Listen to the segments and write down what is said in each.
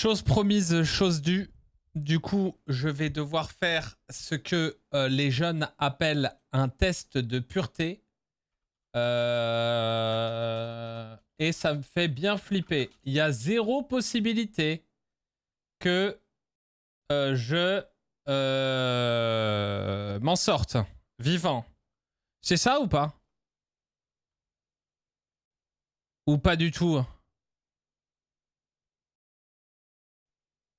Chose promise, chose due. Du coup, je vais devoir faire ce que les jeunes appellent un test de pureté. Et ça me fait bien flipper. Il y a 0 possibilité que je m'en sorte vivant. C'est ça ou pas? Ou pas du tout?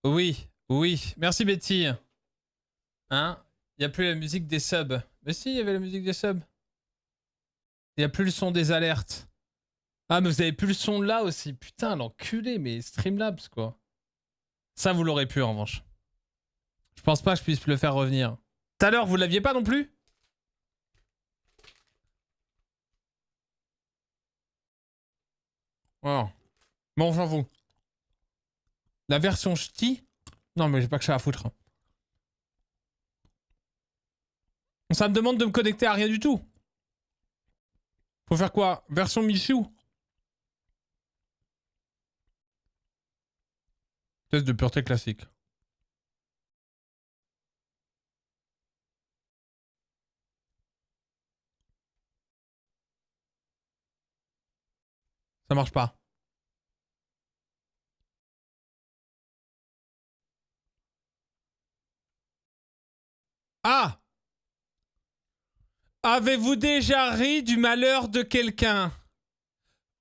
Oui, oui. Merci Betty. Hein? Il n'y a plus la musique des subs. Mais si, il y avait la musique des subs. Il n'y a plus le son des alertes. Ah, mais vous avez plus le son là aussi. Putain, l'enculé, mais Streamlabs, quoi. Ça, vous l'aurez pu, en revanche. Je pense pas que je puisse le faire revenir. Tout à l'heure, vous l'aviez pas non plus? Oh. Bon, j'en vous. La version ch'ti? Non, mais j'ai pas que ça à foutre. Ça me demande de me connecter à rien du tout. Faut faire quoi? Version Michou? Test de pureté classique. Ça marche pas. Ah! Avez-vous déjà ri du malheur de quelqu'un?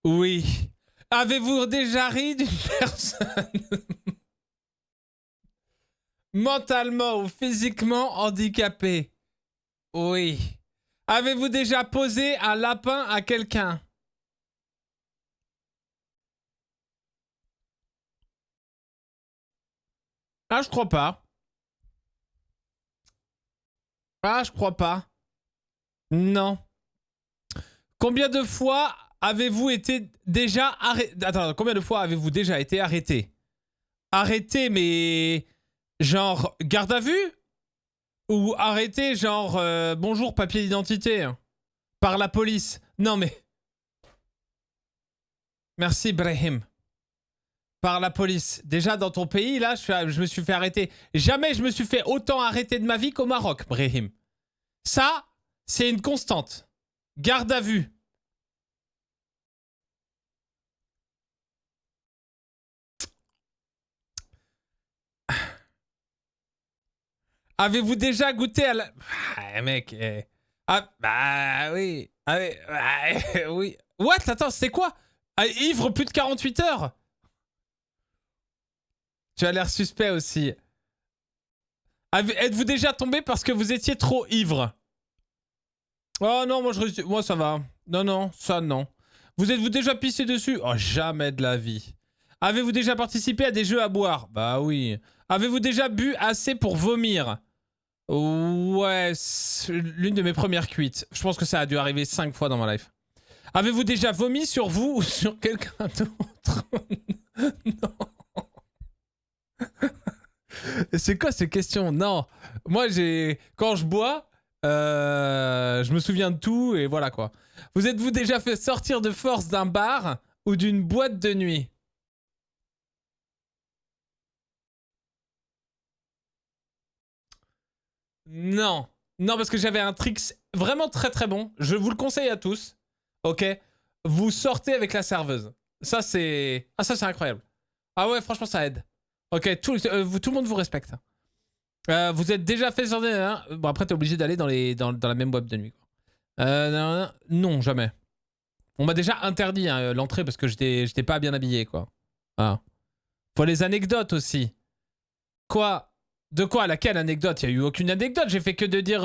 Oui. Avez-vous déjà ri d'une personne mentalement ou physiquement handicapée? Oui. Avez-vous déjà posé un lapin à quelqu'un? Ah, je crois pas. Ah, je crois pas. Non. Combien de fois avez-vous été déjà arrêté? Attends, combien de fois avez-vous déjà été arrêté? Arrêté, mais genre garde à vue? Ou arrêté, genre bonjour papier d'identité par la police? Non mais merci Brahim. Par la police. Déjà dans ton pays là, je me suis fait arrêter. Jamais je me suis fait autant arrêter de ma vie qu'au Maroc, Brahim. Ça, c'est une constante. Garde à vue. Avez-vous déjà goûté à la... Ah, mec. Ah, bah oui. Ah, oui. What? Attends, c'est quoi? Ah, ivre plus de 48 heures? Tu as l'air suspect aussi. Êtes-vous déjà tombé parce que vous étiez trop ivre? Oh non, moi ça va. Non, non, ça non. Vous êtes-vous déjà pissé dessus? Oh, jamais de la vie. Avez-vous déjà participé à des jeux à boire? Bah oui. Avez-vous déjà bu assez pour vomir? Ouais, l'une de mes premières cuites. Je pense que ça a dû arriver 5 fois dans ma life. Avez-vous déjà vomi sur vous ou sur quelqu'un d'autre? Non. C'est quoi ces questions? Non. Moi, quand je bois, je me souviens de tout et voilà quoi. Vous êtes-vous déjà fait sortir de force d'un bar ou d'une boîte de nuit? Non. Non, parce que j'avais un trick vraiment très très bon. Je vous le conseille à tous. Ok? Vous sortez avec la serveuse. Ça, c'est... Ah, ça, c'est incroyable. Ah ouais, franchement, ça aide. Ok, tout le monde vous respecte. Vous êtes déjà fait sortir... Hein. Bon, après, t'es obligé d'aller dans la même boîte de nuit. Non, jamais. On m'a déjà interdit hein, l'entrée parce que j'étais pas bien habillé, quoi. Ah. Faut les anecdotes aussi. Quoi? De quoi? Laquelle anecdote? Il y a eu aucune anecdote. J'ai fait que de dire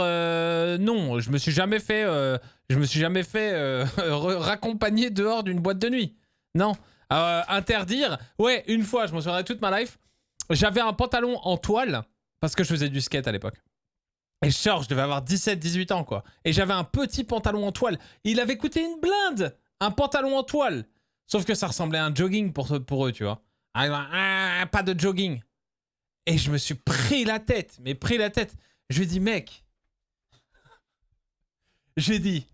non. Je me suis jamais fait, raccompagner dehors d'une boîte de nuit. Non. Interdire. Ouais, une fois, je m'en souviendrai toute ma life. J'avais un pantalon en toile parce que je faisais du skate à l'époque. Et je devais avoir 17-18 ans, quoi. Et j'avais un petit pantalon en toile. Il avait coûté une blinde. Un pantalon en toile. Sauf que ça ressemblait à un jogging pour eux, tu vois. Pas de jogging. Et je me suis pris la tête. Mais pris la tête. Je lui ai dit, mec. Je lui ai dit,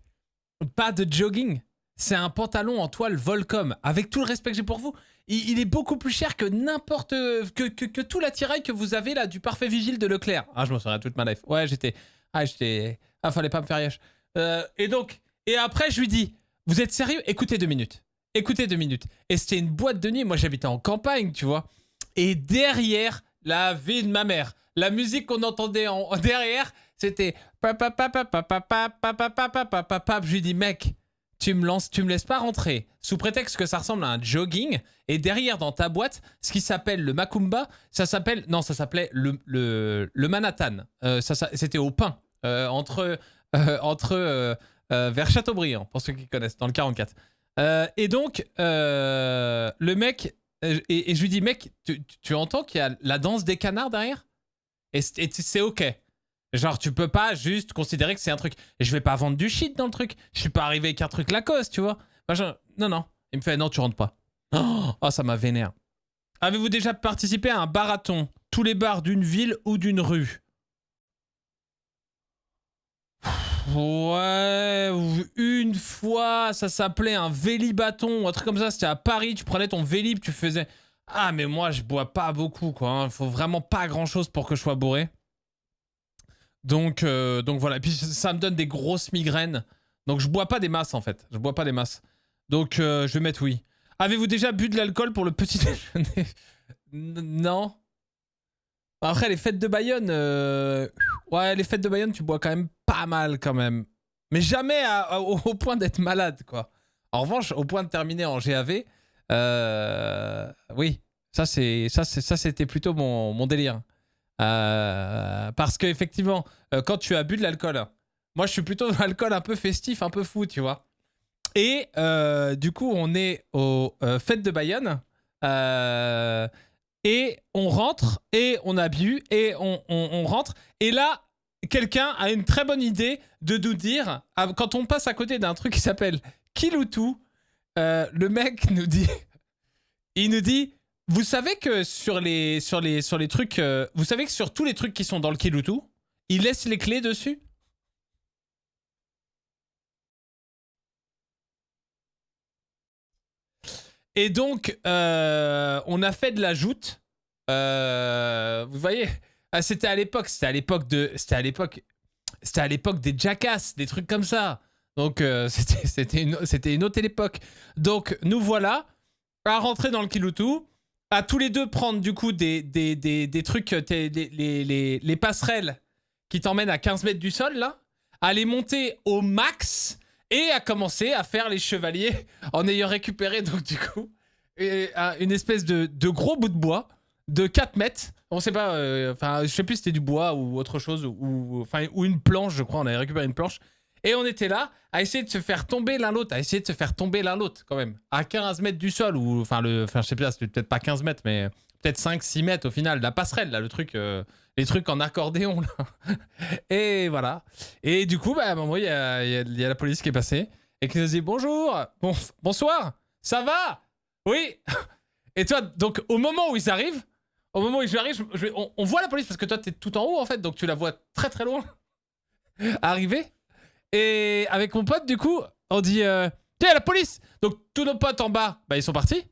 pas de jogging. c'est un pantalon en toile Volcom. Avec tout le respect que j'ai pour vous, il est beaucoup plus cher que n'importe... Que tout l'attirail que vous avez là du Parfait Vigile de Leclerc. Ah, je m'en souviens toute ma life. Ouais, j'étais... Ah, fallait pas me faire yesh. Et après, je lui dis, vous êtes sérieux? Écoutez 2 minutes. Écoutez 2 minutes. Et c'était une boîte de nuit. Moi, j'habitais en campagne, tu vois. Et derrière, la vie de ma mère. La musique qu'on entendait derrière, c'était... Je lui dis, mec, tu me laisses pas rentrer sous prétexte que ça ressemble à un jogging. Et derrière, dans ta boîte, ce qui s'appelle le Macumba, ça s'appelait le Manhattan. C'était au pain. Vers Châteaubriand, pour ceux qui connaissent, dans le 44. Et donc, le mec... Et je lui dis, mec, tu entends qu'il y a la danse des canards derrière? Et c'est ok. Genre, tu peux pas juste considérer que c'est un truc. Et je vais pas vendre du shit dans le truc. Je suis pas arrivé avec un truc Lacoste, tu vois. Enfin, non. Il me fait, non, tu rentres pas. Oh, ça m'a vénère. Avez-vous déjà participé à un marathon? Tous les bars d'une ville ou d'une rue? Ouais, une fois, ça s'appelait un Vélib-bâton ou un truc comme ça. C'était à Paris, tu prenais ton Vélib, tu faisais... Ah, mais moi, je bois pas beaucoup, quoi. Hein. Faut vraiment pas grand-chose pour que je sois bourré. Donc voilà. Et puis, ça me donne des grosses migraines. Donc, je bois pas des masses, en fait. Je bois pas des masses. Donc, je vais mettre oui. Avez-vous déjà bu de l'alcool pour le petit déjeuner? Non. Après, les fêtes de Bayonne... Ouais, les fêtes de Bayonne, tu bois quand même pas mal, quand même. Mais jamais au point d'être malade, quoi. En revanche, au point de terminer en GAV... oui, ça c'était plutôt mon délire. Parce que effectivement, quand tu as bu de l'alcool, moi je suis plutôt dans l'alcool un peu festif, un peu fou, tu vois. Et du coup, on est aux fêtes de Bayonne. Et on rentre, et on a bu, et on rentre. Et là, quelqu'un a une très bonne idée de nous dire, quand on passe à côté d'un truc qui s'appelle Kiloutou, le mec nous dit, il nous dit, vous savez que sur les trucs, vous savez que sur tous les trucs qui sont dans le Kiloutou, il laisse les clés dessus. Et donc, on a fait de la joute. Vous voyez, c'était à l'époque des Jackass, des trucs comme ça. Donc, c'était une autre époque. Donc, nous voilà à rentrer dans le Kiloutou, à tous les deux prendre du coup des trucs, les passerelles qui t'emmènent à 15 mètres du sol, là, à les monter au max et à commencer à faire les chevaliers en ayant récupéré donc du coup une espèce de gros bout de bois de 4 mètres. On sait pas, je sais plus si c'était du bois ou autre chose, ou une planche, je crois, on avait récupéré une planche. Et on était là à essayer de se faire tomber l'un l'autre, quand même. À 15 mètres du sol, ou je sais pas, c'était peut-être pas 15 mètres, mais peut-être 5-6 mètres au final. La passerelle, là, le truc, les trucs en accordéon, là. Et voilà. Et du coup, à un moment, il y a la police qui est passée et qui nous dit bonjour, bonsoir, ça va? Oui. Et toi, donc, au moment où j'arrive, on voit la police parce que toi, t'es tout en haut, en fait, donc tu la vois très très loin arriver. Et avec mon pote, du coup, on dit tiens, la police! Donc tous nos potes en bas, ils sont partis.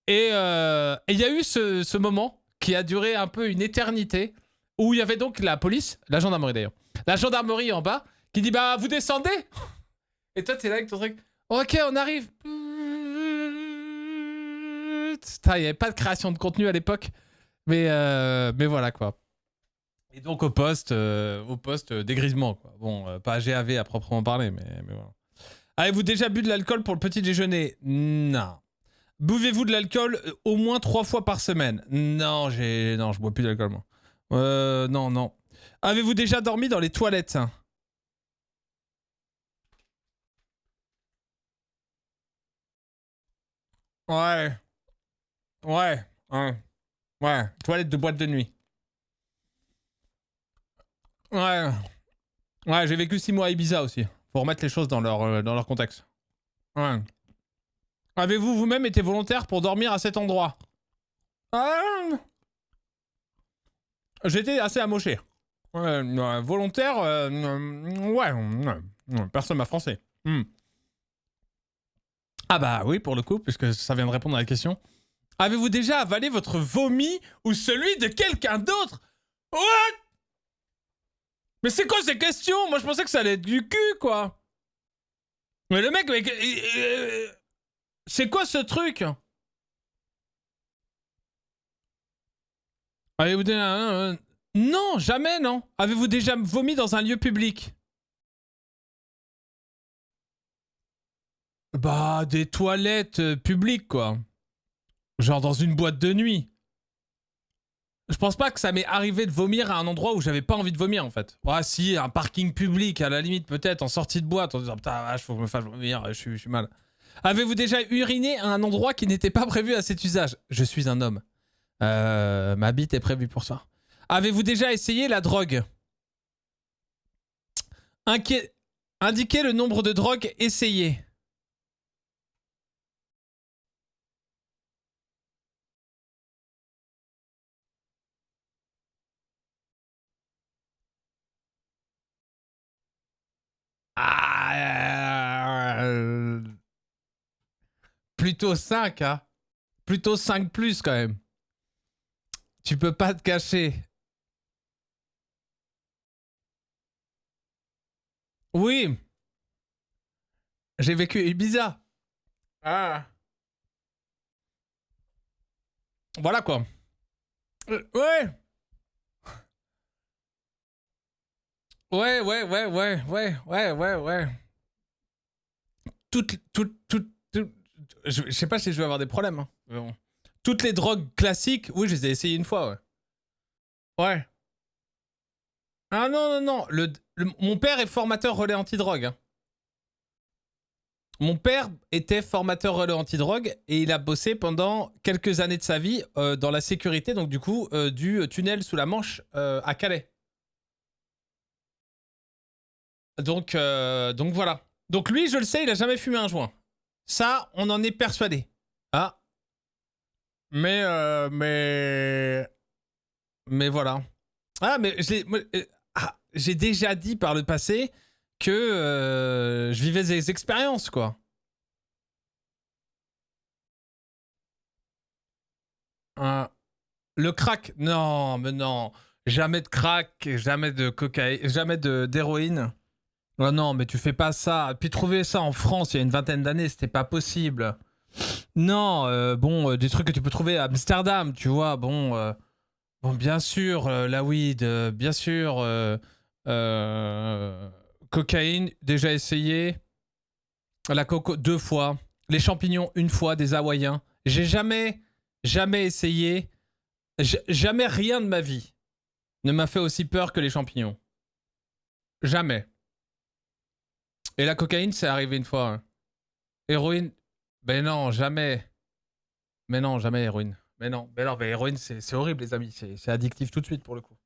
Et il y a eu ce moment qui a duré un peu une éternité où il y avait donc la police, la gendarmerie d'ailleurs, la gendarmerie en bas qui dit vous descendez. Et toi, t'es là avec ton truc. Ok, on arrive. Putain, il n'y avait pas de création de contenu à l'époque. Mais voilà quoi. Et donc au poste dégrisement, quoi. Bon, pas GAV à proprement parler, mais voilà. Avez-vous déjà bu de l'alcool pour le petit déjeuner? Non. Buvez-vous de l'alcool au moins 3 fois par semaine? Non, je bois plus d'alcool, moi. Non. Avez-vous déjà dormi dans les toilettes? Ouais. Ouais. Toilette de boîte de nuit. Ouais. Ouais, j'ai vécu 6 mois à Ibiza aussi. Faut remettre les choses dans leur contexte. Ouais. Avez-vous vous-même été volontaire pour dormir à cet endroit? J'étais assez amoché. Volontaire, ouais, personne m'a français. Ah bah oui, pour le coup, puisque ça vient de répondre à la question. Avez-vous déjà avalé votre vomi ou celui de quelqu'un d'autre? What? Mais c'est quoi ces questions? Moi, je pensais que ça allait être du cul, quoi. Mais le mec, c'est quoi ce truc? Avez-vous déjà... Non, jamais, non. Avez-vous déjà vomi dans un lieu public? Bah, des toilettes publiques, quoi. Genre dans une boîte de nuit. Je pense pas que ça m'est arrivé de vomir à un endroit où j'avais pas envie de vomir, en fait. Ouais, si, un parking public, à la limite, peut-être, en sortie de boîte, en disant, putain, vache, faut que je me fasse vomir, je suis mal. Avez-vous déjà uriné à un endroit qui n'était pas prévu à cet usage? Je suis un homme. Ma bite est prévue pour ça. Avez-vous déjà essayé la drogue? Indiquez le nombre de drogues essayées. Ah, plutôt 5, hein. Plutôt 5 plus, quand même. Tu peux pas te cacher. Oui. J'ai vécu Ibiza. Ah. Voilà, quoi. Ouais. Ouais. Je sais pas si je vais avoir des problèmes. Hein. Bon. Toutes les drogues classiques, oui, je les ai essayées une fois, ouais. Ouais. Ah non. Mon père est formateur relais antidrogue. Hein. Mon père était formateur relais antidrogue et il a bossé pendant quelques années de sa vie dans la sécurité, donc du coup, du tunnel sous la Manche à Calais. Donc voilà. Donc lui, je le sais, il a jamais fumé un joint. Ça, on en est persuadé. Ah. Mais voilà. Ah, mais j'ai déjà dit par le passé que je vivais des expériences, quoi. Le crack, non, mais non. Jamais de crack, jamais de cocaïne, jamais d'héroïne. Oh non, mais tu fais pas ça. Puis trouver ça en France il y a une vingtaine d'années, c'était pas possible. Non, des trucs que tu peux trouver à Amsterdam, tu vois, bon bien sûr, la weed, bien sûr, cocaïne, déjà essayé, la coco 2 fois, les champignons 1 fois, des Hawaïens. J'ai jamais essayé, jamais rien de ma vie ne m'a fait aussi peur que les champignons. Jamais. Et la cocaïne, c'est arrivé 1 fois. Hein. Héroïne, ben non, jamais. Mais non, jamais héroïne. Mais héroïne, c'est horrible, les amis. C'est addictif tout de suite, pour le coup.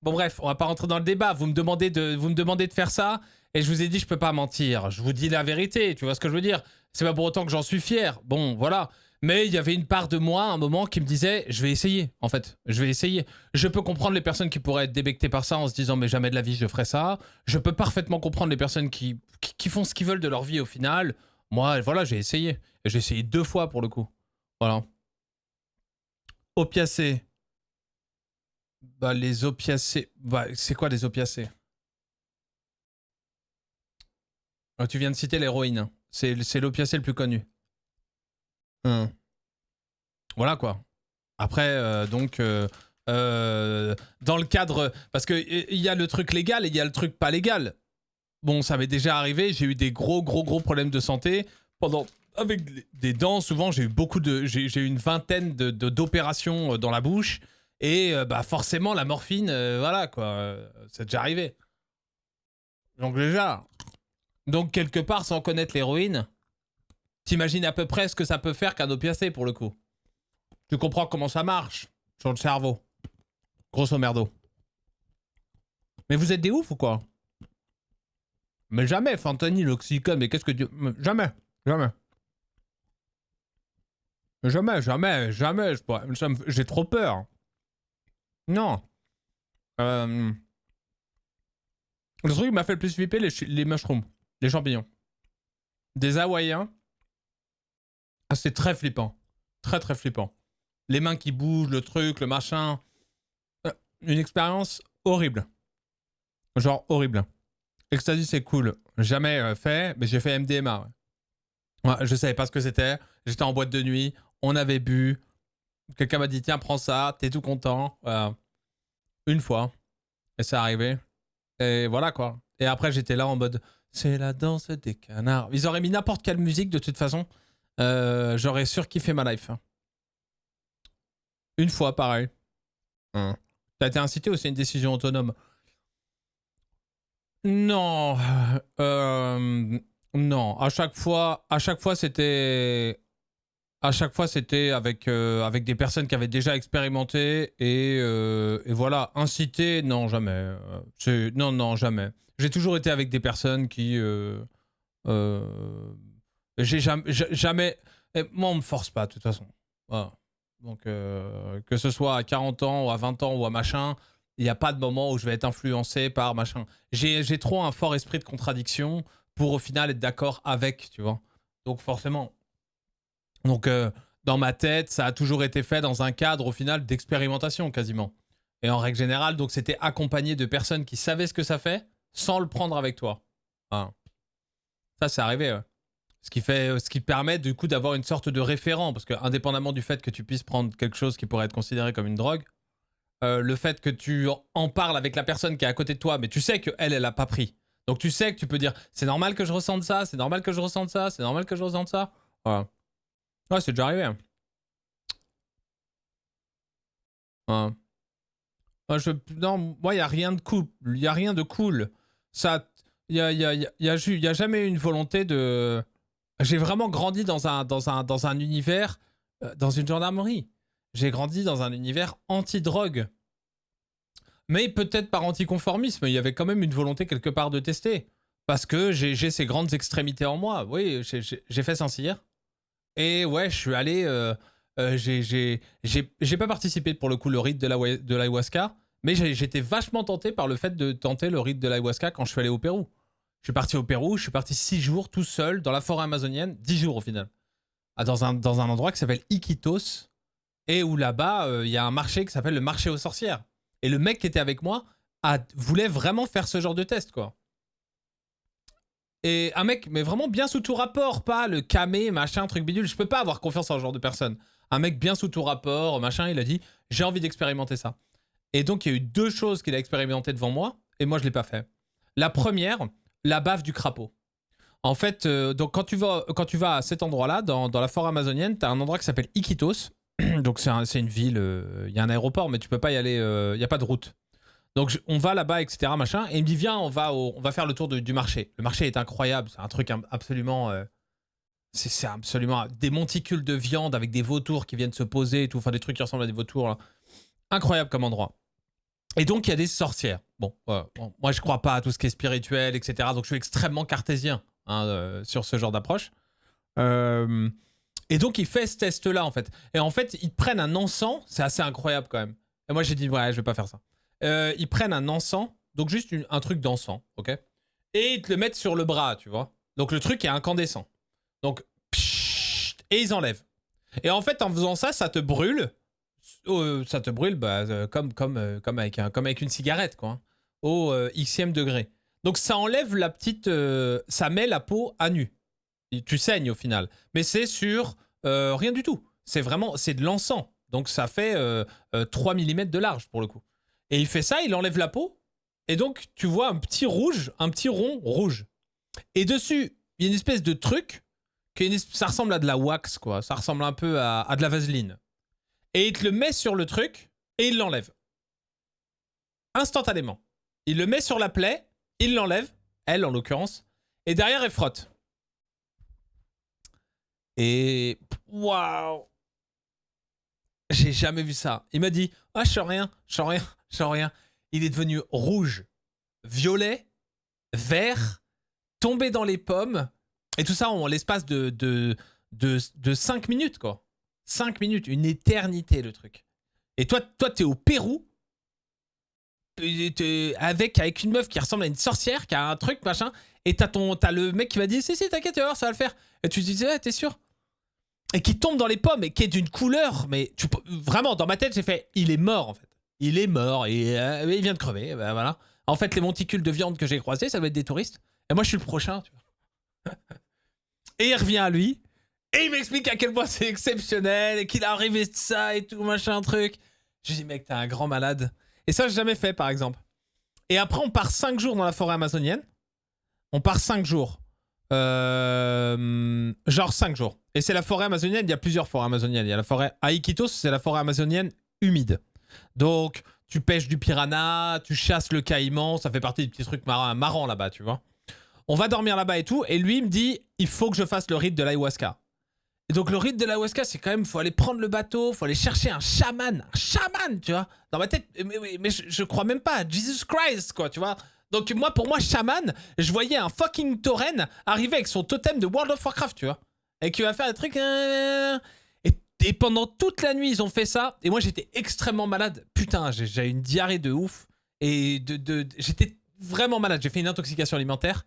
Bon, bref, on va pas rentrer dans le débat. Vous me demandez de faire ça, et je vous ai dit, je peux pas mentir. Je vous dis la vérité, tu vois ce que je veux dire? C'est pas pour autant que j'en suis fier. Bon, voilà. Mais il y avait une part de moi, à un moment, qui me disait, je vais essayer, en fait. Je vais essayer. Je peux comprendre les personnes qui pourraient être débectées par ça en se disant, mais jamais de la vie, je ferai ça. Je peux parfaitement comprendre les personnes qui font ce qu'ils veulent de leur vie au final. Moi, voilà, j'ai essayé. Et j'ai essayé 2 fois, pour le coup. Voilà. Opiacés. Bah, les opiacés. Bah, c'est quoi les opiacés? Tu viens de citer l'héroïne. Hein. C'est l'opiacé le plus connu. Voilà quoi. Après, dans le cadre. Parce qu'il y a le truc légal et il y a le truc pas légal. Bon, ça m'est déjà arrivé. J'ai eu des gros problèmes de santé. Avec des dents, souvent, j'ai eu j'ai eu une vingtaine d'opérations dans la bouche. Et bah forcément, la morphine, voilà quoi. C'est déjà arrivé. Donc déjà. Donc quelque part, sans connaître l'héroïne, t'imagines à peu près ce que ça peut faire qu'un opiacé pour le coup. Tu comprends comment ça marche sur le cerveau. Grosso merdo. Mais vous êtes des oufs ou quoi? Mais jamais, fentanyl, l'oxycodone, mais qu'est-ce que tu... Jamais. J'ai trop peur. Non. Le truc qui m'a fait le plus flipper, les mushrooms. Les champignons. Des Hawaïens. Ah, c'est très flippant. Très, très flippant. Les mains qui bougent, le truc, le machin. Une expérience horrible. Genre horrible. Ecstasy, c'est cool. Jamais fait, mais j'ai fait MDMA. Ouais, je savais pas ce que c'était. J'étais en boîte de nuit. On avait bu. Quelqu'un m'a dit, tiens, prends ça. T'es tout content. Voilà. Une fois. Et c'est arrivé. Et voilà, quoi. Et après, j'étais là en mode, c'est la danse des canards. Ils auraient mis n'importe quelle musique, de toute façon. J'aurais surkiffé ma life. Une fois, pareil. T'as été incité ou c'est une décision autonome? Non. Non. À chaque fois, c'était... À chaque fois, c'était avec, avec des personnes qui avaient déjà expérimenté et voilà. Incité, non, jamais. Non, non, jamais. J'ai toujours été avec des personnes qui... j'ai jamais... Moi, on me force pas, de toute façon. Voilà. Donc, que ce soit à 40 ans ou à 20 ans ou à machin, il n'y a pas de moment où je vais être influencé par machin. J'ai trop un fort esprit de contradiction pour au final être d'accord avec, tu vois. Donc forcément. Donc dans ma tête, ça a toujours été fait dans un cadre au final d'expérimentation quasiment. Et en règle générale, donc c'était accompagné de personnes qui savaient ce que ça fait sans le prendre avec toi. Voilà. Ça, c'est arrivé, ouais. Ce qui permet du coup d'avoir une sorte de référent, parce que indépendamment du fait que tu puisses prendre quelque chose qui pourrait être considéré comme une drogue, le fait que tu en parles avec la personne qui est à côté de toi, mais tu sais qu'elle, elle a pas pris. Donc tu sais que tu peux dire, c'est normal que je ressente ça, c'est normal que je ressente ça, c'est normal que je ressente ça. Voilà. Ouais, c'est déjà arrivé. Hein. Ouais. Moi, non, moi, il n'y a rien de cool. Il n'y a rien de cool. Ça, il y a jamais eu une volonté de... J'ai vraiment grandi dans un univers, dans une gendarmerie. J'ai grandi dans un univers anti-drogue. Mais peut-être par anticonformisme, il y avait quand même une volonté quelque part de tester. Parce que j'ai ces grandes extrémités en moi. Oui, j'ai fait Saint-Cyr. Et ouais, je suis allé... j'ai pas participé pour le coup le rite de l'ayahuasca, mais j'étais vachement tenté par le fait de tenter le rite de l'ayahuasca quand je suis allé au Pérou. Je suis parti au Pérou, je suis parti 6 jours tout seul dans la forêt amazonienne, 10 jours au final. Dans un endroit qui s'appelle Iquitos, et où là-bas, il y a un marché qui s'appelle le marché aux sorcières. Et le mec qui était avec moi voulait vraiment faire ce genre de test, quoi. Et un mec, mais vraiment bien sous tout rapport, pas le camé, machin, truc bidule. Je peux pas avoir confiance en ce genre de personne. Un mec bien sous tout rapport, machin, il a dit, j'ai envie d'expérimenter ça. Et donc, il y a eu 2 choses qu'il a expérimentées devant moi, et moi, je l'ai pas fait. La première, la baffe du crapaud. En fait, donc quand tu vas à cet endroit-là, dans la forêt amazonienne, t'as un endroit qui s'appelle Iquitos. Donc c'est une ville, il y a un aéroport, mais tu peux pas y aller, il y a pas de route. Donc on va là-bas, etc. machin. Et il me dit, viens, on va faire le tour du marché. Le marché est incroyable, c'est un truc absolument... c'est absolument des monticules de viande avec des vautours qui viennent se poser et tout, enfin des trucs qui ressemblent à des vautours. Là. Incroyable comme endroit. Et donc il y a des sorcières. Bon, moi je crois pas à tout ce qui est spirituel, etc. Donc je suis extrêmement cartésien hein, sur ce genre d'approche. Et donc il fait ce test-là en fait. Et en fait ils prennent un encens, c'est assez incroyable quand même. Et moi j'ai dit ouais je vais pas faire ça. Ils prennent un encens, donc juste un truc d'encens, ok. Et ils te le mettent sur le bras, tu vois. Donc le truc est incandescent. Donc pshht, et ils enlèvent. Et en fait en faisant ça, ça te brûle. Ça te brûle comme avec une cigarette quoi. Hein, au xème degré. Donc ça enlève la petite, ça met la peau à nu. Tu saignes au final. Mais c'est sur rien du tout. C'est de l'encens. Donc ça fait 3 mm de large pour le coup. Et il fait ça, il enlève la peau. Et donc tu vois un petit rond rouge. Et dessus, il y a une espèce de truc, ça ressemble à de la wax quoi. Ça ressemble un peu à de la vaseline. Et il te le met sur le truc et il l'enlève. Instantanément. Il le met sur la plaie, il l'enlève, elle en l'occurrence, et derrière elle frotte. Et waouh, j'ai jamais vu ça. Il m'a dit ah je sens rien. Il est devenu rouge, violet, vert, tombé dans les pommes et tout ça en l'espace de 5 minutes quoi. 5 minutes, une éternité le truc. Et toi t'es au Pérou avec une meuf qui ressemble à une sorcière qui a un truc machin et t'as le mec qui m'a dit si t'inquiète tu vas voir ça va le faire. Et tu te disais ah, t'es sûr? et qui tombe dans les pommes et qui est d'une couleur, mais vraiment, dans ma tête, j'ai fait, il est mort, en fait. Il est mort, et il vient de crever, ben voilà. En fait, les monticules de viande que j'ai croisés, ça doit être des touristes. Et moi, je suis le prochain, tu vois. Et il revient à lui, et il m'explique à quel point c'est exceptionnel, et qu'il a arrivé de ça, et tout, machin, truc. Je dis, mec, t'es un grand malade. Et ça, j'ai jamais fait, par exemple. Et après, on part 5 jours dans la forêt amazonienne. On part 5 jours. Genre 5 jours. Et c'est la forêt amazonienne, il y a plusieurs forêts amazoniennes. Il y a la forêt à Iquitos, c'est la forêt amazonienne humide. Donc, tu pêches du piranha, tu chasses le caïman, ça fait partie des petits trucs marrants là-bas, tu vois. On va dormir là-bas et tout, et lui il me dit, il faut que je fasse le rite de l'ayahuasca. Et donc le rite de l'ayahuasca, c'est quand même, faut aller prendre le bateau, faut aller chercher un chaman, tu vois. Dans ma tête, mais je crois même pas, Jesus Christ, quoi, tu vois. Donc moi, pour moi, chaman, je voyais un fucking tauren arriver avec son totem de World of Warcraft, tu vois. Et qui va faire des trucs... Et pendant toute la nuit, ils ont fait ça. Et moi, j'étais extrêmement malade. Putain, j'ai une diarrhée de ouf. Et j'étais vraiment malade. J'ai fait une intoxication alimentaire.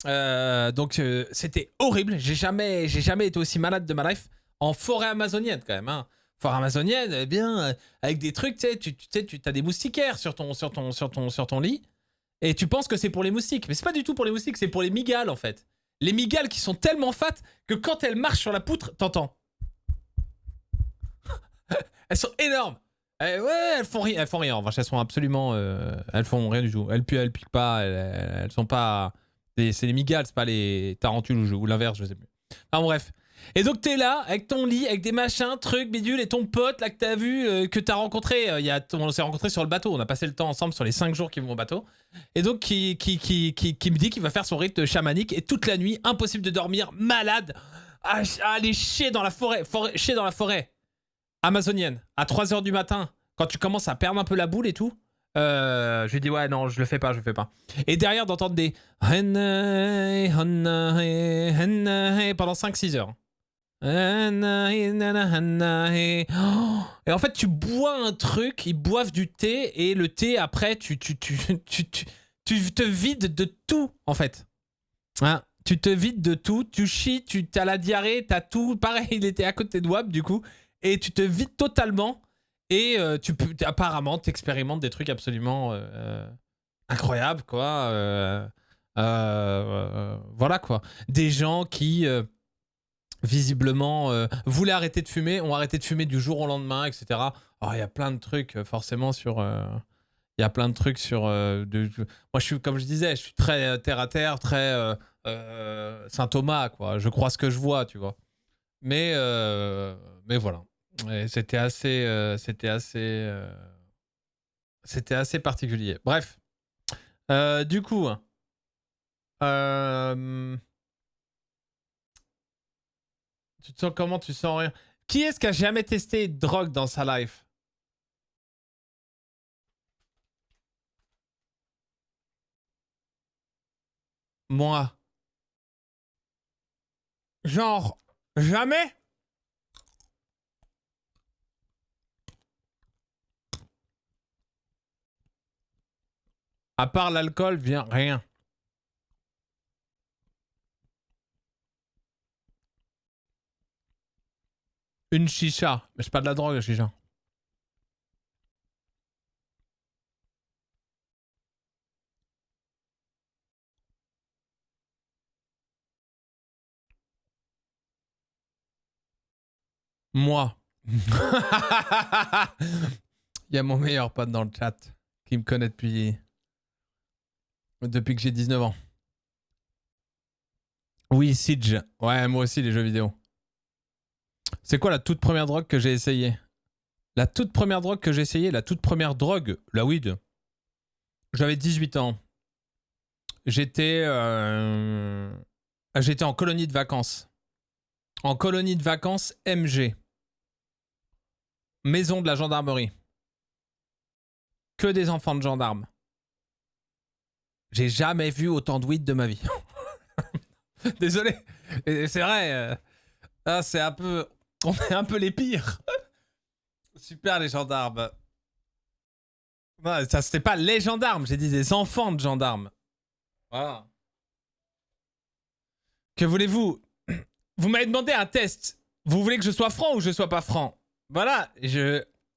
Donc, c'était horrible. J'ai jamais été aussi malade de ma life. En forêt amazonienne, quand même. Hein. Forêt amazonienne, eh bien, avec des trucs, tu sais, tu as des moustiquaires sur ton lit. Et tu penses que c'est pour les moustiques. Mais c'est pas du tout pour les moustiques, c'est pour les migales, en fait. Les migales qui sont tellement fat que quand elles marchent sur la poutre, t'entends. Elles sont énormes. Ouais, elles font rien. En revanche, elles sont absolument... elles font rien du tout. Elles piquent pas. Elles sont pas... C'est les migales, c'est pas les tarentules ou l'inverse, je sais plus. Enfin bref. Et donc t'es là, avec ton lit, avec des machins, trucs, bidules, et ton pote, là, que t'as vu, que t'as rencontré. On s'est rencontrés sur le bateau. On a passé le temps ensemble sur les 5 jours qui vont au bateau. Et donc qui me dit qu'il va faire son rite chamanique. Et toute la nuit, impossible de dormir, malade, à aller chier dans la forêt amazonienne, à 3h du matin, quand tu commences à perdre un peu la boule et tout, je lui dis ouais non, je le fais pas. Et derrière d'entendre des pendant 5-6 heures. Et en fait tu bois un truc, ils boivent du thé, et le thé après tu te vides de tout en fait. Hein, tu te vides de tout, tu chies, tu as la diarrhée, t'as tout. Pareil, il était à côté de Wab du coup. Et tu te vides totalement, et tu peux apparemment t'expérimentes des trucs absolument incroyables, quoi. Voilà, quoi. Des gens qui visiblement voulaient arrêter de fumer, ont arrêté de fumer du jour au lendemain, etc. Alors il y a plein de trucs forcément sur... Il y a plein de trucs sur... Moi, je suis, comme je disais, je suis très terre à terre, très Saint Thomas, quoi. Je crois ce que je vois, tu vois. Mais voilà. C'était assez particulier. Bref. Du coup, tu te sens comment? Tu sens rien? Qui est-ce qui a jamais testé de drogue dans sa life? Moi. Genre, jamais? À part l'alcool, vient rien. Une chicha. Mais c'est pas de la drogue, la chicha. Moi. Il y a mon meilleur pote dans le chat qui me connaît depuis que j'ai 19 ans. Oui, Siege. Ouais, moi aussi, les jeux vidéo. C'est quoi la toute première drogue que j'ai essayée? La toute première drogue que j'ai essayée, la weed. J'avais 18 ans. J'étais en colonie de vacances. En colonie de vacances MG. Maison de la gendarmerie. Que des enfants de gendarmes. J'ai jamais vu autant de weed de ma vie. Désolé. C'est vrai. C'est un peu... On est un peu les pires. Super les gendarmes. Non, ça c'était pas les gendarmes, j'ai dit des enfants de gendarmes. Voilà. Que voulez-vous? Vous m'avez demandé un test. Vous voulez que je sois franc ou je sois pas franc? Voilà,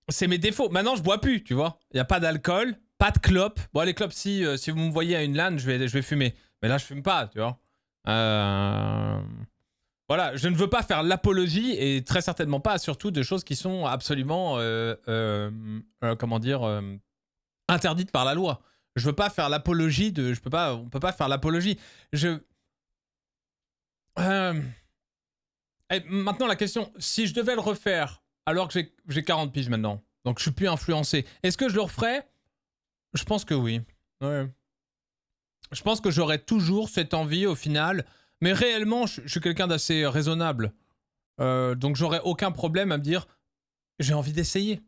c'est mes défauts. Maintenant, je bois plus, tu vois. Il n'y a pas d'alcool, pas de clopes. Bon, les clopes, si vous me voyez à une LAN, je vais fumer. Mais là, je fume pas, tu vois. Voilà, je ne veux pas faire l'apologie et très certainement pas, surtout, de choses qui sont absolument, comment dire, interdites par la loi. Je veux pas faire l'apologie de... on peut pas faire l'apologie. Et maintenant, la question, si je devais le refaire, alors que j'ai 40 piges maintenant, donc je suis plus influencé, est-ce que je le referais? Je pense que oui. Ouais. Je pense que j'aurais toujours cette envie au final, mais réellement, je suis quelqu'un d'assez raisonnable. Donc j'aurais aucun problème à me dire, j'ai envie d'essayer.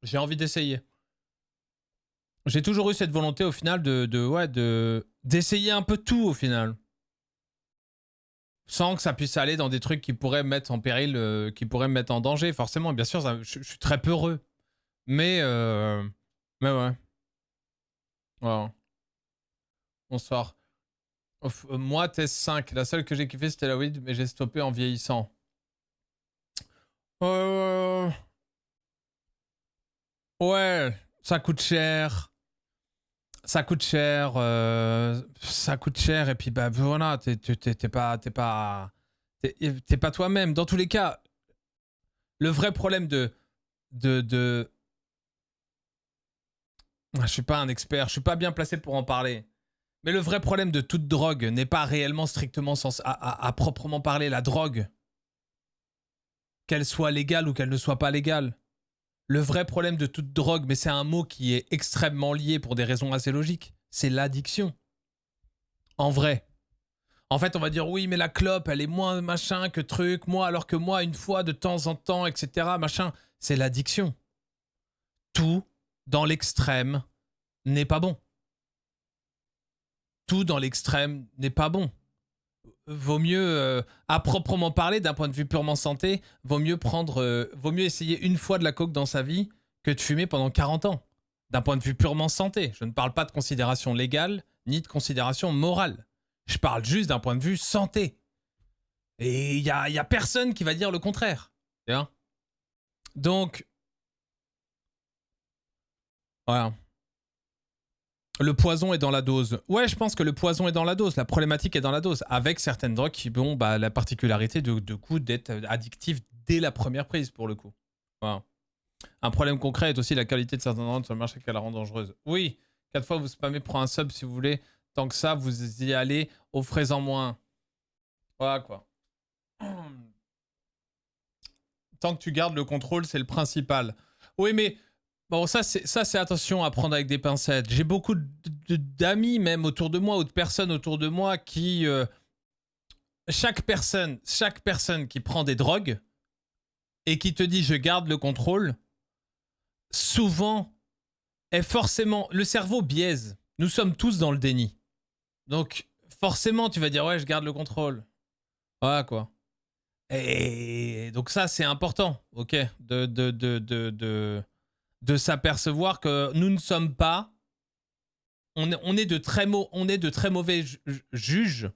J'ai envie d'essayer. J'ai toujours eu cette volonté au final d'essayer un peu tout au final. Sans que ça puisse aller dans des trucs qui pourraient me mettre en péril, qui pourraient me mettre en danger, forcément. Bien sûr, je suis très peureux. Mais ouais. Ouais. Bonsoir. Moi, test 5. La seule que j'ai kiffé, c'était la weed, mais j'ai stoppé en vieillissant. Ouais, ça coûte cher. Ça coûte cher. Ça coûte cher. Et puis, bah voilà, t'es pas toi-même. Dans tous les cas, le vrai problème je suis pas un expert, je suis pas bien placé pour en parler. Mais le vrai problème de toute drogue n'est pas réellement strictement à proprement parler la drogue. Qu'elle soit légale ou qu'elle ne soit pas légale. Le vrai problème de toute drogue, mais c'est un mot qui est extrêmement lié pour des raisons assez logiques, c'est l'addiction. En vrai. En fait, on va dire oui, mais la clope, elle est moins machin que truc, moi, alors que moi, une fois de temps en temps, etc., machin, c'est l'addiction. Tout dans l'extrême n'est pas bon. Tout dans l'extrême n'est pas bon. Vaut mieux, à proprement parler, d'un point de vue purement santé, vaut mieux essayer une fois de la coke dans sa vie que de fumer pendant 40 ans. D'un point de vue purement santé. Je ne parle pas de considération légale, ni de considération morale. Je parle juste d'un point de vue santé. Et il y a personne qui va dire le contraire. Tu vois ? Donc, voilà. Le poison est dans la dose. Ouais, je pense que le poison est dans la dose. La problématique est dans la dose. Avec certaines drogues qui ont la particularité de coup d'être addictives dès la première prise, pour le coup. Voilà. Un problème concret est aussi la qualité de certaines drogues sur le marché qu'elle la rend dangereuse. Oui, 4 fois vous spammez pour un sub si vous voulez. Tant que ça, vous y allez, offrez-en moins. Voilà quoi. Tant que tu gardes le contrôle, c'est le principal. Oui, mais bon, ça c'est attention à prendre avec des pincettes. J'ai beaucoup d'amis même autour de moi ou de personnes autour de moi qui... chaque personne qui prend des drogues et qui te dit je garde le contrôle, souvent est forcément... Le cerveau biaise. Nous sommes tous dans le déni. Donc forcément tu vas dire ouais je garde le contrôle. Voilà quoi. Et donc ça c'est important, ok, de s'apercevoir que nous ne sommes pas, on est de très mauvais juges,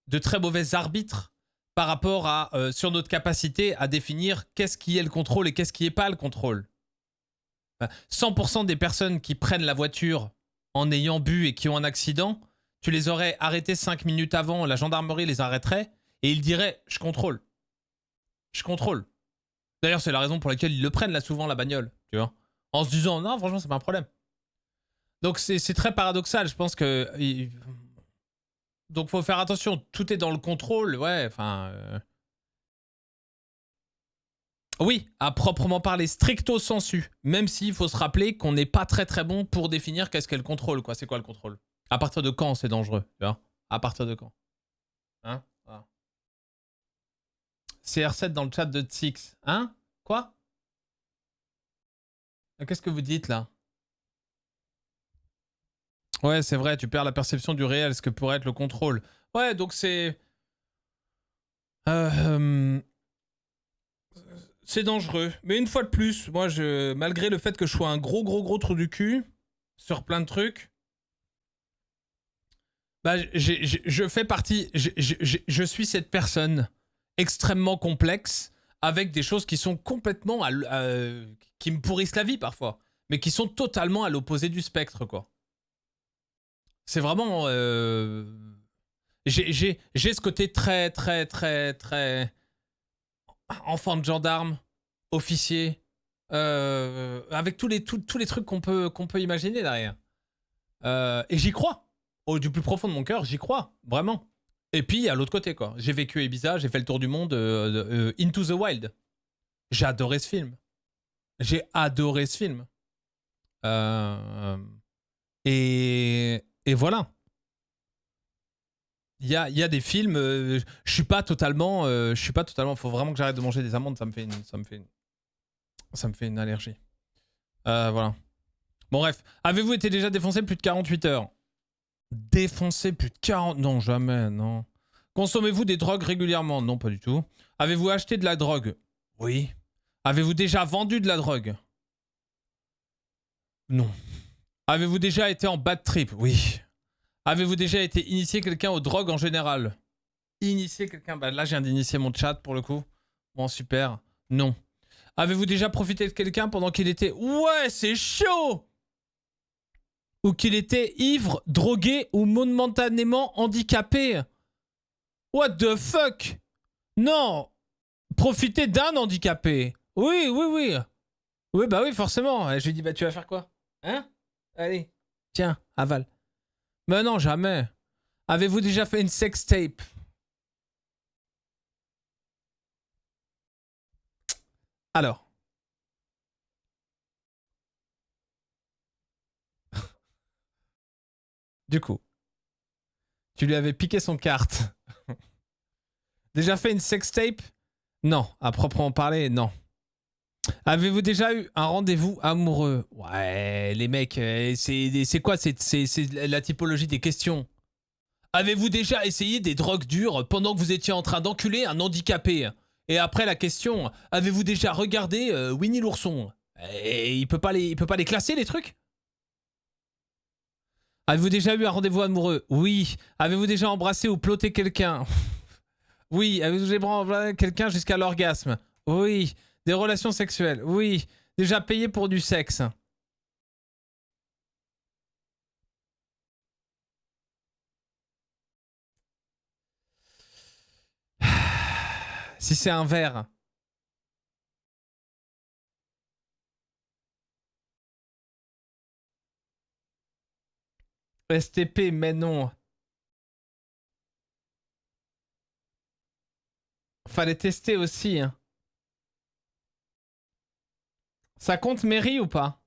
de très mauvais arbitres par rapport à sur notre capacité à définir qu'est-ce qui est le contrôle et qu'est-ce qui est pas le contrôle. 100% des personnes qui prennent la voiture en ayant bu et qui ont un accident, tu les aurais arrêtés 5 minutes avant, la gendarmerie les arrêterait et ils diraient je contrôle. Je contrôle. D'ailleurs, c'est la raison pour laquelle ils le prennent là souvent, la bagnole, tu vois. En se disant, non, franchement, c'est pas un problème. Donc, c'est très paradoxal. Je pense que... Donc, faut faire attention. Tout est dans le contrôle. Ouais, enfin... Oui, à proprement parler, stricto sensu. Même s'il faut se rappeler qu'on n'est pas très très bon pour définir qu'est-ce qu'est le contrôle, quoi. C'est quoi le contrôle? À partir de quand c'est dangereux, tu vois? À partir de quand? Hein? Voilà. CR7 dans le chat de Tix. Hein? Quoi? Qu'est-ce que vous dites là? Ouais, c'est vrai, tu perds la perception du réel, ce que pourrait être le contrôle. Ouais, donc c'est... c'est dangereux. Mais une fois de plus, moi, malgré le fait que je sois un gros trou du cul sur plein de trucs, bah, je fais partie... Je suis cette personne extrêmement complexe avec des choses qui sont complètement... qui me pourrissent la vie parfois, mais qui sont totalement à l'opposé du spectre, quoi. C'est vraiment... J'ai ce côté très, très, très, très... enfant de gendarme, officier, avec tous les trucs qu'on peut imaginer derrière. Et j'y crois. Du plus profond de mon cœur, j'y crois, vraiment. Et puis, à l'autre côté, quoi. J'ai vécu à Ibiza, j'ai fait le tour du monde, Into the Wild. J'ai adoré ce film. J'ai adoré ce film. Et voilà. Il y a des films, je suis pas totalement, faut vraiment que j'arrête de manger des amandes, ça me fait une allergie. Voilà. Bon bref, avez-vous été déjà défoncé plus de 48 heures? Défoncé plus de 40... Non, jamais, non. Consommez-vous des drogues régulièrement? Non, pas du tout. Avez-vous acheté de la drogue? Oui. Avez-vous déjà vendu de la drogue? Non. Avez-vous déjà été en bad trip? Oui. Avez-vous déjà été initié quelqu'un aux drogues en général? Initier quelqu'un? Bah là, je viens d'initier mon chat pour le coup. Bon, super. Non. Avez-vous déjà profité de quelqu'un pendant qu'il était... Ouais, c'est chaud! Ou qu'il était ivre, drogué ou momentanément handicapé? What the fuck? Non! Profiter d'un handicapé? Oui, oui, oui. Oui, bah oui, forcément. Je lui dis, bah tu vas faire quoi? Hein? Allez, tiens, avale. Mais non, jamais. Avez-vous déjà fait une sextape? Alors. Du coup. Tu lui avais piqué son carte. Déjà fait une sextape? Non. À proprement parler, non. Avez-vous déjà eu un rendez-vous amoureux? Ouais, les mecs, c'est quoi? C'est la typologie des questions. Avez-vous déjà essayé des drogues dures pendant que vous étiez en train d'enculer un handicapé? Et après la question, avez-vous déjà regardé Winnie l'ourson? Et il peut pas les classer, les trucs? Avez-vous déjà eu un rendez-vous amoureux? Oui. Avez-vous déjà embrassé ou ploté quelqu'un? Oui. Avez-vous déjà embrassé quelqu'un jusqu'à l'orgasme? Oui. Des relations sexuelles? Oui. Déjà payé pour du sexe? Si c'est un verre. STP, mais non. Fallait tester aussi. Hein. Ça compte mairie ou pas?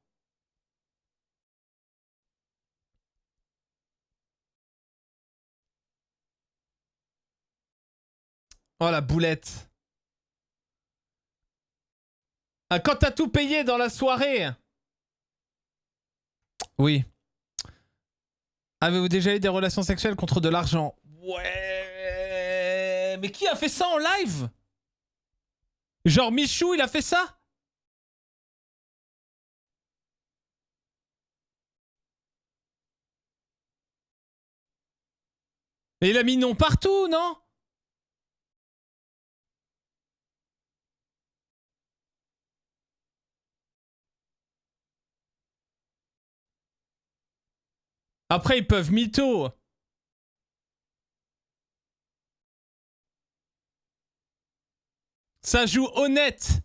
Oh la boulette. Ah, quand t'as tout payé dans la soirée. Oui. Avez-vous déjà eu des relations sexuelles contre de l'argent? Ouais. Mais qui a fait ça en live? Genre Michou, il a fait ça? Et il a mis non partout, non? Après, ils peuvent mytho. Ça joue honnête.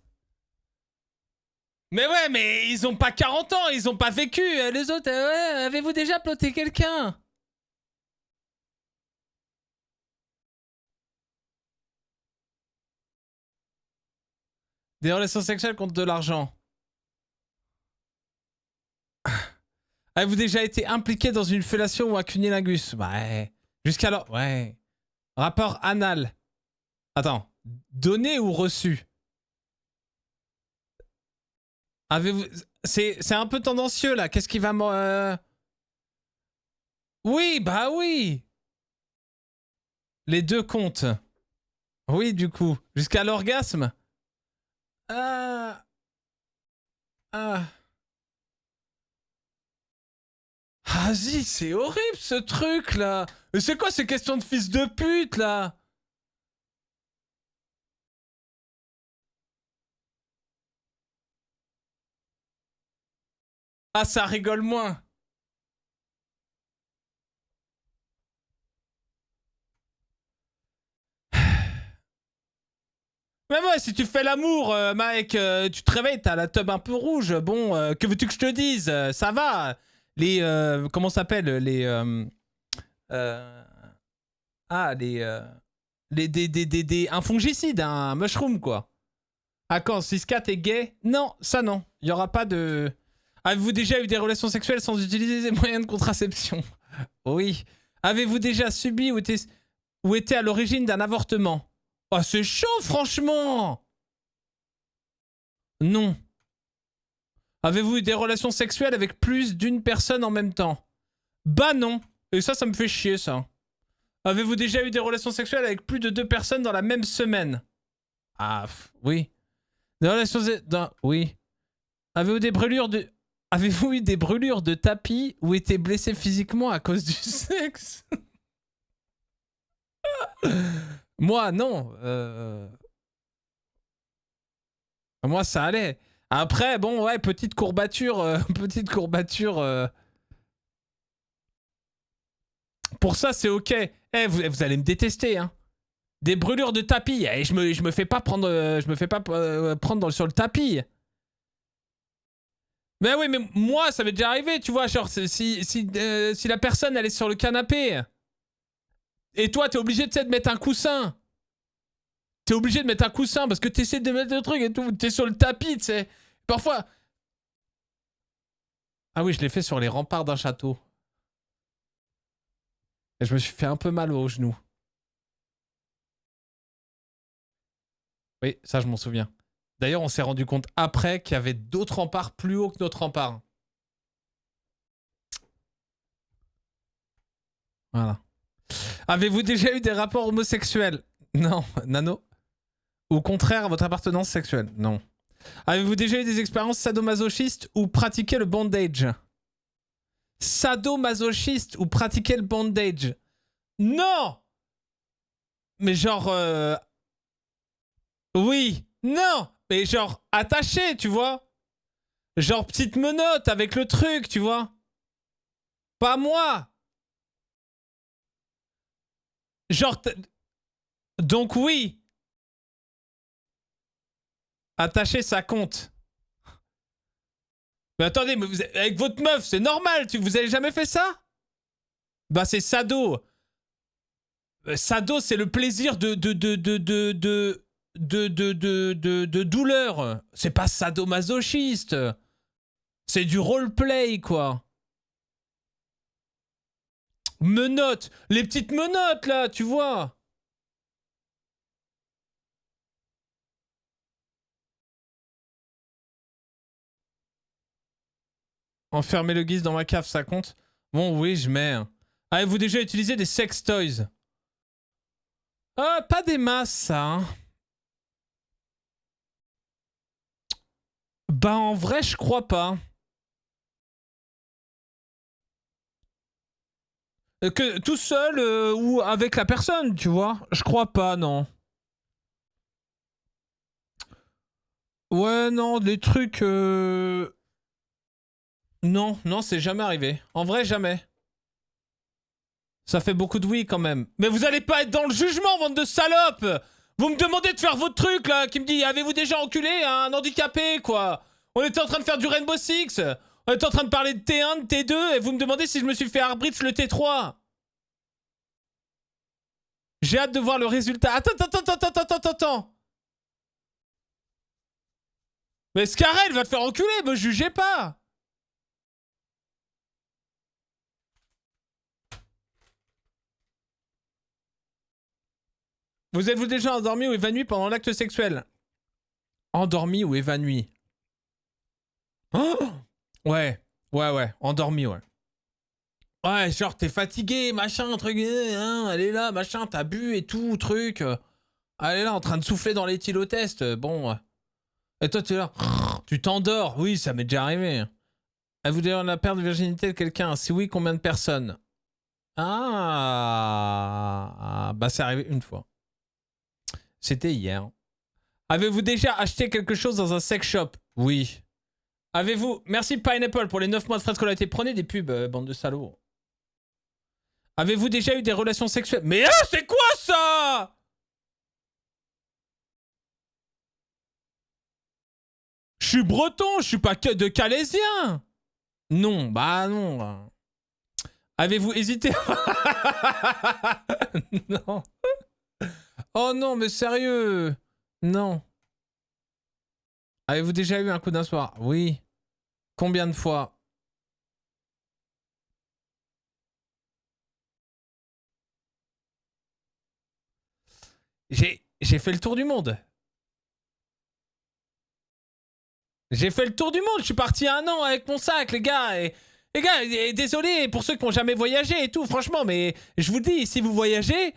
Mais ouais, mais ils ont pas 40 ans, ils ont pas vécu. Les autres, ouais, avez-vous déjà ploté quelqu'un? Des relations sexuelles contre de l'argent. Avez-vous déjà été impliqué dans une fellation ou un cunnilingus? Ouais. Jusqu'alors, ouais. Rapport anal. Attends. Donné ou reçu? Avez-vous... C'est un peu tendancieux, là. Qu'est-ce qui va me... Oui, bah oui. Les deux comptent. Oui, du coup. Jusqu'à l'orgasme? Ah... Ah... Vas-y, c'est horrible, ce truc, là. Mais c'est quoi ces questions de fils de pute, là? Ah, ça rigole moins. Mais ouais, si tu fais l'amour, mec, tu te réveilles, t'as la tub un peu rouge. Bon, que veux-tu que je te dise? Ça va. Les... comment ça s'appelle? Euh, un fongicide, un mushroom, quoi. Ah, quand 6-4 est gay? Non, ça non. Il y aura pas de... Avez-vous déjà eu des relations sexuelles sans utiliser des moyens de contraception? Oui. Avez-vous déjà subi ou été à l'origine d'un avortement? Oh, c'est chaud, franchement! Non. Avez-vous eu des relations sexuelles avec plus d'une personne en même temps? Bah non. Et ça me fait chier, ça. Avez-vous déjà eu des relations sexuelles avec plus de 2 personnes dans la même semaine? Ah, oui. Des relations... Oui. Avez-vous des brûlures de... Avez-vous eu des brûlures de tapis ou été blessé physiquement à cause du sexe? Moi, non. Moi, ça allait. Après, bon, ouais, petite courbature. Petite courbature. Pour ça, c'est ok. Eh, vous allez me détester, hein. Des brûlures de tapis. Eh, je me fais pas prendre, prendre sur le tapis. Mais oui, mais moi, ça m'est déjà arrivé, tu vois. Genre, si la personne, elle est sur le canapé, et toi, t'es obligé, de mettre un coussin. T'es obligé de mettre un coussin parce que t'essaies de mettre le truc et tout. T'es sur le tapis, tu sais. Parfois... Ah oui, je l'ai fait sur les remparts d'un château. Et je me suis fait un peu mal au genou. Oui, ça, je m'en souviens. D'ailleurs, on s'est rendu compte après qu'il y avait d'autres remparts plus hauts que notre rempart. Voilà. Avez-vous déjà eu des rapports homosexuels? Non. Nano? Au contraire à votre appartenance sexuelle? Non. Avez-vous déjà eu des expériences sadomasochistes ou pratiqué le bondage? Sadomasochiste ou pratiquer le bondage? Non! Mais genre... Oui. Non! Mais genre attaché, tu vois? Genre petite menotte avec le truc, tu vois? Pas moi! Genre... Donc oui! Attaché, ça compte. Mais attendez, mais avec votre meuf, c'est normal, vous avez jamais fait ça? Bah c'est sado. Sado, c'est le plaisir de douleur. C'est pas sadomasochiste. C'est du roleplay, quoi. Menottes. Les petites menottes, là, tu vois. Enfermer le guise dans ma cave, ça compte? Bon, oui, je mets. Avez-vous déjà utilisé des sex toys? Pas des masses, ça. Hein. Bah, en vrai, je crois pas. Que tout seul ou avec la personne, tu vois? Je crois pas, non. Ouais, non, des trucs... Non, non, c'est jamais arrivé. En vrai, jamais. Ça fait beaucoup de oui, quand même. Mais vous allez pas être dans le jugement, bande de salopes! Vous me demandez de faire votre truc, là, qui me dit « Avez-vous déjà enculé un handicapé, quoi ?» On était en train de faire du Rainbow Six. On était en train de parler de T1, de T2, et vous me demandez si je me suis fait arbitre le T3. J'ai hâte de voir le résultat. Attends. Mais Scarel va te faire enculer, me jugez pas. Vous êtes-vous déjà endormi ou évanoui pendant l'acte sexuel? Endormi ou évanoui? Oh ouais, endormi, ouais. Ouais, genre t'es fatigué, machin, truc, hein, elle est là, machin, t'as bu et tout, truc. Elle est là en train de souffler dans les tylotests, bon. Et toi t'es là, tu t'endors, oui, ça m'est déjà arrivé. Avez-vous déjà la perte de virginité de quelqu'un? Si oui, combien de personnes? Bah c'est arrivé une fois. C'était hier. Avez-vous déjà acheté quelque chose dans un sex shop? Oui. Avez-vous... Merci Pineapple pour les 9 mois de frais de scolarité. Prenez des pubs, bande de salauds. Avez-vous déjà eu des relations sexuelles? Mais c'est quoi ça? Je suis breton, je suis pas que de Calaisien. Non, bah non. Avez-vous hésité? Non. Oh non, mais sérieux? Non. Avez-vous déjà eu un coup d'un soir? Oui. Combien de fois? J'ai fait le tour du monde. J'ai fait le tour du monde. Je suis parti 1 an avec mon sac, les gars. Et, les gars, désolé pour ceux qui n'ont jamais voyagé et tout, franchement, mais je vous dis, si vous voyagez,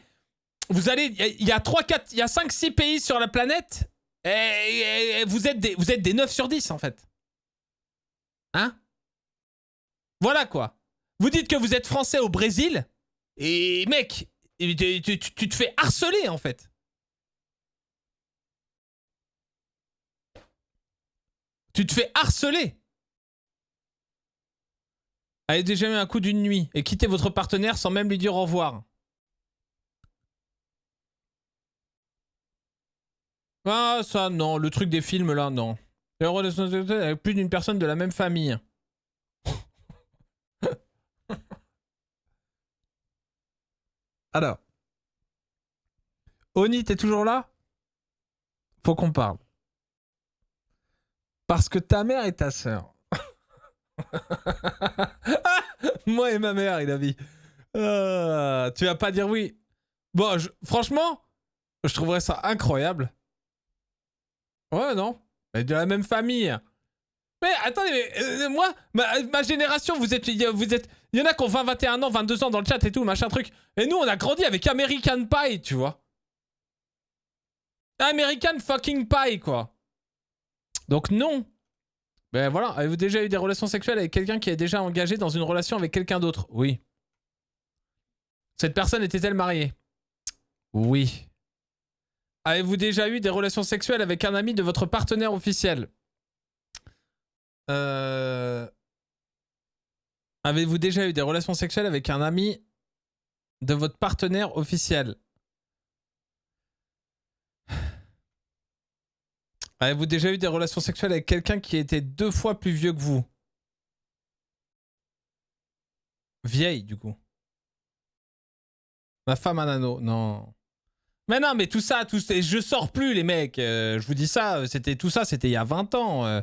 vous allez... Il y a 3, 4, il y a 5, 6 pays sur la planète. Et vous êtes des 9 sur 10, en fait. Hein? Voilà, quoi. Vous dites que vous êtes français au Brésil. Et mec, tu te fais harceler, en fait. Tu te fais harceler. Avez déjà eu un coup d'une nuit et quitter votre partenaire sans même lui dire au revoir. Ah, ça, non. Le truc des films, là, non. Avec plus d'une personne de la même famille. Alors. Oni, t'es toujours là? Faut qu'on parle. Parce que ta mère est ta sœur. Moi et ma mère, il a dit. Tu vas pas dire oui. Bon, franchement, je trouverais ça incroyable. Ouais, non. Mais de la même famille. Mais attendez, mais, moi, ma génération, vous êtes. Il y en a qui ont 20, 21 ans, 22 ans dans le chat et tout, machin truc. Et nous, on a grandi avec American Pie, tu vois. American fucking Pie, quoi. Donc non. Ben voilà, avez-vous déjà eu des relations sexuelles avec quelqu'un qui est déjà engagé dans une relation avec quelqu'un d'autre? Oui. Cette personne était-elle mariée? Oui. Avez-vous déjà eu des relations sexuelles avec un ami de votre partenaire officiel? Avez-vous déjà eu des relations sexuelles avec un ami de votre partenaire officiel? Avez-vous déjà eu des relations sexuelles avec quelqu'un qui était 2 fois plus vieux que vous? Vieille, du coup. Ma femme un anneau, non. Mais non, mais tout ça, je sors plus, les mecs. Je vous dis ça, c'était il y a 20 ans.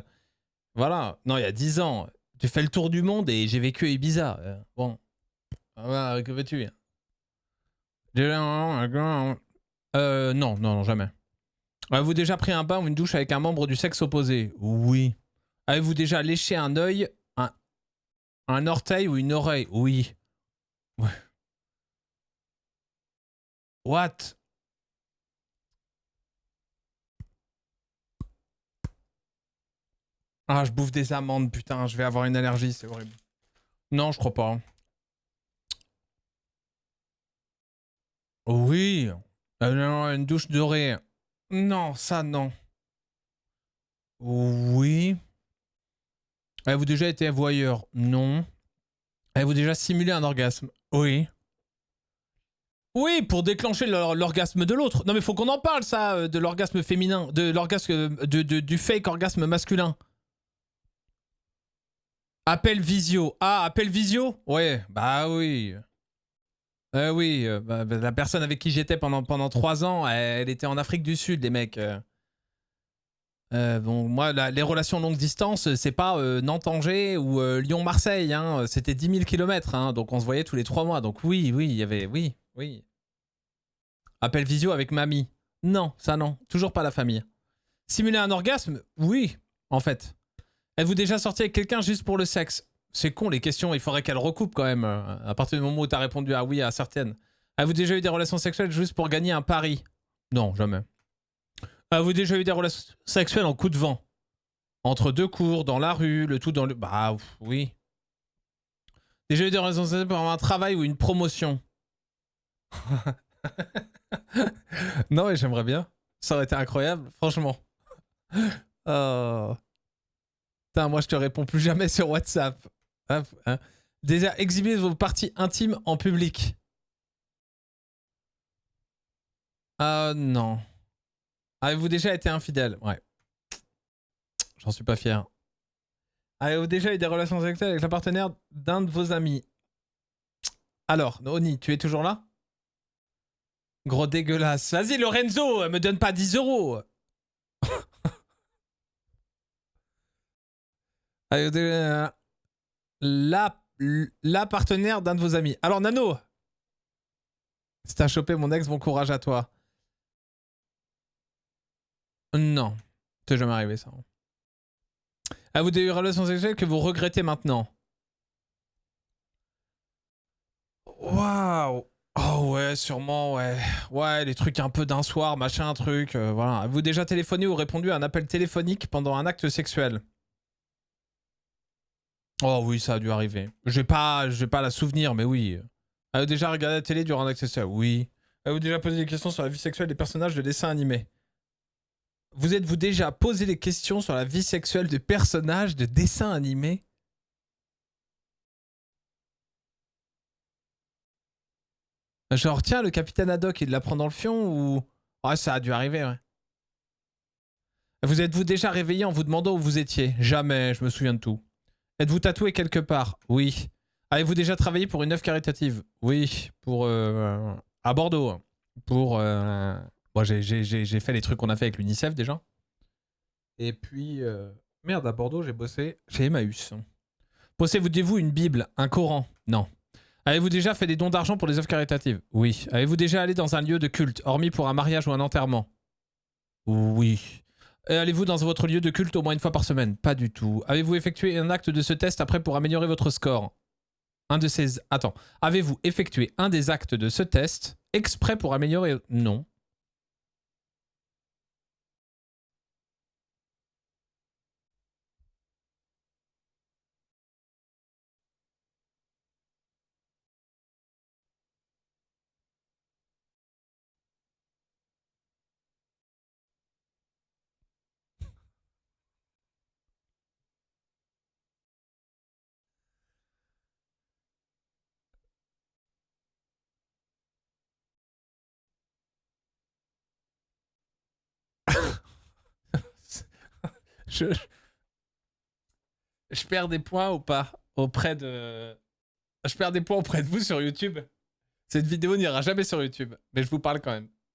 Voilà. Non, il y a 10 ans. J'ai fait le tour du monde et j'ai vécu à Ibiza. Bon. Voilà, que veux-tu? Non, jamais. Avez-vous déjà pris un bain ou une douche avec un membre du sexe opposé? Oui. Avez-vous déjà léché un œil, un orteil ou une oreille? Oui. Ouais. What? Ah, je bouffe des amandes, putain, je vais avoir une allergie, c'est horrible. Non, je crois pas. Oui. Non, une douche dorée. Non, ça non. Oui. Avez-vous déjà été voyeur? Non. Avez-vous déjà simulé un orgasme? Oui. Oui, pour déclencher l'orgasme de l'autre. Non mais faut qu'on en parle ça, de l'orgasme féminin, de l'orgasme, du fake orgasme masculin. Appel visio. Ah, appel visio? Ouais, bah oui. Oui, la personne avec qui j'étais pendant 3 ans, elle était en Afrique du Sud, les mecs. Bon, moi, les relations longue distance, c'est pas Nantes-Angers ou Lyon-Marseille, hein, c'était 10 000 km, hein, donc on se voyait tous les 3 mois. Donc oui, il y avait... Oui. Appel visio avec mamie. Non, ça non, toujours pas la famille. Simuler un orgasme? Oui, en fait. Êtes-vous déjà sorti avec quelqu'un juste pour le sexe? C'est con les questions, il faudrait qu'elles recoupent quand même. À partir du moment où t'as répondu à oui à certaines. Avez-vous déjà eu des relations sexuelles juste pour gagner un pari? Non, jamais. Avez-vous déjà eu des relations sexuelles en coup de vent? Entre 2 cours, dans la rue, le tout dans le... Bah oui. Déjà eu des relations sexuelles pour avoir un travail ou une promotion? Non mais j'aimerais bien. Ça aurait été incroyable, franchement. Putain, moi je te réponds plus jamais sur WhatsApp. Hop, hein. Déjà, exhibez vos parties intimes en public. Ah non. Avez-vous déjà été infidèle? Ouais. J'en suis pas fier. Avez-vous déjà eu des relations sexuelles avec la partenaire d'un de vos amis? Alors, Oni, tu es toujours là? Gros dégueulasse. Vas-y, Lorenzo, me donne pas 10 euros. Avez-vous déjà... La partenaire d'un de vos amis. Alors, Nano, si t'as chopé mon ex, bon courage à toi. Non, c'est jamais arrivé ça. Avez-vous des relations sexuelles que vous regrettez maintenant? Waouh. Oh ouais, sûrement, ouais. Ouais, les trucs un peu d'un soir, machin, truc, voilà. Avez-vous déjà téléphoné ou répondu à un appel téléphonique pendant un acte sexuel? Oh oui, ça a dû arriver. Je vais pas la souvenir, mais oui. Avez-vous déjà regardé la télé durant un acte sexuel? Oui. Avez-vous déjà posé des questions sur la vie sexuelle des personnages de dessins animés? Vous êtes-vous déjà posé des questions sur la vie sexuelle des personnages de dessins animés? Genre, tiens, le capitaine Haddock, il la prend dans le fion ou... Ouais, ça a dû arriver, ouais. Vous êtes-vous déjà réveillé en vous demandant où vous étiez? Jamais, je me souviens de tout. Êtes-vous tatoué quelque part? Oui. Avez-vous déjà travaillé pour une œuvre caritative? Oui, pour... à Bordeaux. Pour... Bon, j'ai fait les trucs qu'on a fait avec l'UNICEF, déjà. Et puis... Merde, à Bordeaux, j'ai bossé chez Emmaüs. Possédez-vous une Bible, un Coran? Non. Avez-vous déjà fait des dons d'argent pour des œuvres caritatives? Oui. Avez-vous déjà allé dans un lieu de culte, hormis pour un mariage ou un enterrement? Oui. Allez-vous dans votre lieu de culte au moins une fois par semaine? Pas du tout. Avez-vous effectué un acte de ce test après pour améliorer votre score? Un de ces... Attends. Avez-vous effectué un des actes de ce test exprès pour améliorer... Non. je... Je perds des points ou pas auprès de... Je perds des points auprès de vous sur YouTube. Cette vidéo n'ira jamais sur YouTube, mais je vous parle quand même.